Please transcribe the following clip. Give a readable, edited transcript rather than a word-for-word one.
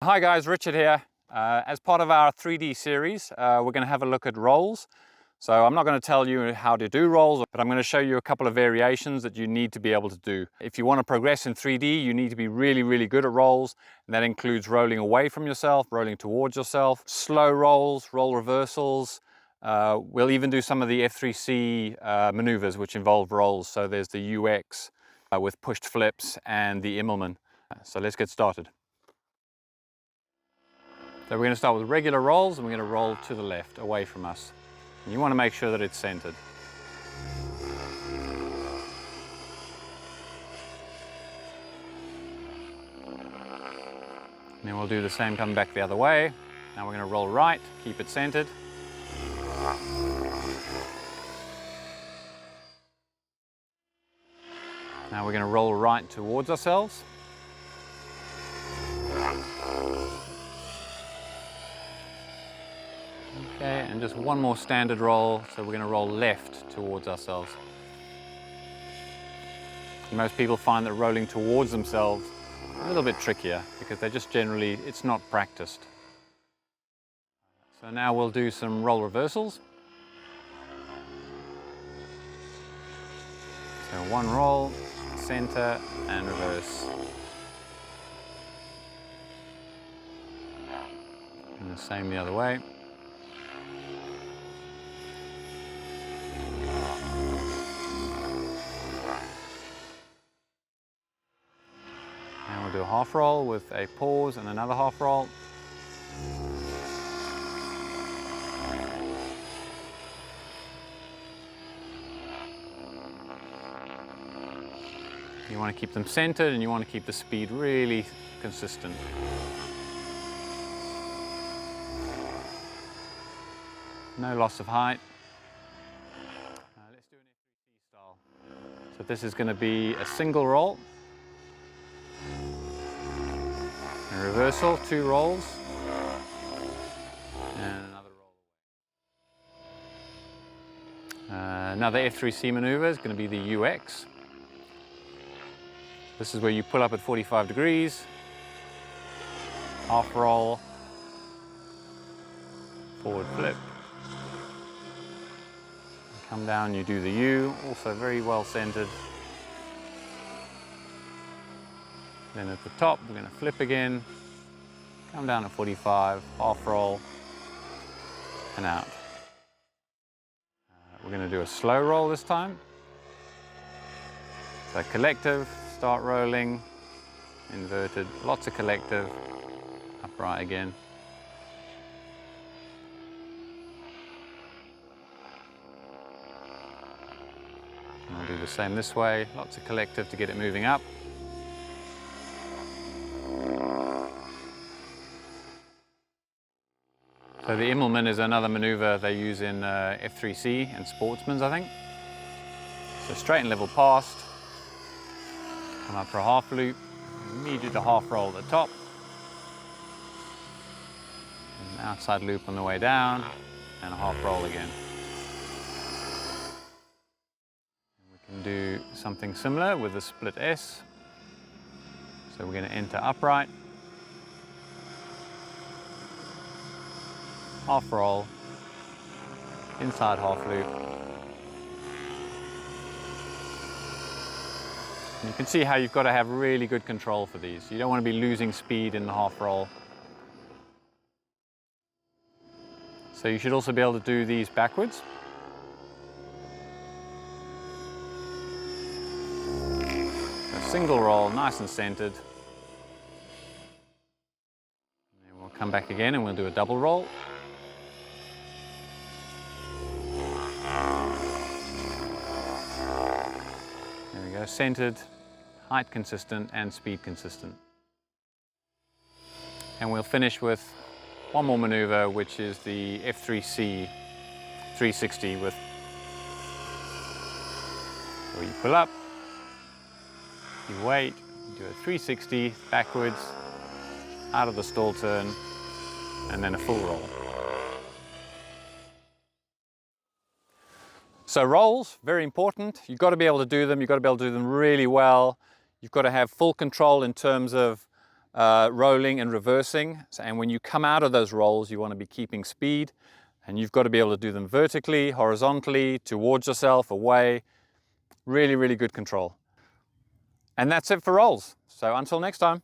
Hi guys, Richard here. As part of our 3D series, we're going to have a look at rolls. So I'm not going to tell you how to do rolls, but I'm going to show you a couple of variations that you need to be able to do. If you want to progress in 3D, you need to be really good at rolls. And that includes rolling away from yourself, rolling towards yourself, slow rolls, roll reversals. We'll even do some of the F3C maneuvers which involve rolls. So there's the UX with pushed flips and the Immelmann. So let's get started. So we're going to start with regular rolls and we're going to roll to the left, away from us. And you want to make sure that it's centered. And then we'll do the same coming back the other way. Now we're going to roll right, keep it centered. Now we're going to roll right towards ourselves. Okay, and just one more standard roll, so we're going to roll left towards ourselves. Most people find that rolling towards themselves a little bit trickier because they're just generally, it's not practiced. So now we'll do some roll reversals. So one roll, center and reverse. And the same the other way. We'll do a half roll with a pause and another half roll. You want to keep them centered and you want to keep the speed really consistent. No loss of height. Let's do an F3C style. So this is going to be a single roll. And reversal, two rolls, and another roll. Another F3C maneuver is going to be the UX. This is where you pull up at 45 degrees, half roll, forward flip, come down, you do the U, also very well centered. Then at the top, we're going to flip again, come down at 45, half roll, and out. We're going to do a slow roll this time. So collective, start rolling, inverted, lots of collective, upright again. And I'll do the same this way, lots of collective to get it moving up. So the Immelmann is another maneuver they use in F3C and Sportsman's, I think. So straight and level past, come up for a half loop, immediate to half roll at the top, an outside loop on the way down, and a half roll again. And we can do something similar with the split S. So we're going to enter upright, half roll, inside half loop. And you can see how you've got to have really good control for these. You don't want to be losing speed in the half roll. So you should also be able to do these backwards. A single roll, nice and centered. And then we'll come back again and we'll do a double roll. Centered, height consistent and speed consistent. And we'll finish with one more maneuver, which is the F3C 360 with where you pull up, you wait, you do a 360 backwards, out of the stall turn, and then a full roll. So rolls, very important. You've got to be able to do them. You've got to be able to do them really well. You've got to have full control in terms of rolling and reversing. And when you come out of those rolls, you want to be keeping speed, and you've got to be able to do them vertically, horizontally, towards yourself, away. Really, really good control. And that's it for rolls. So until next time.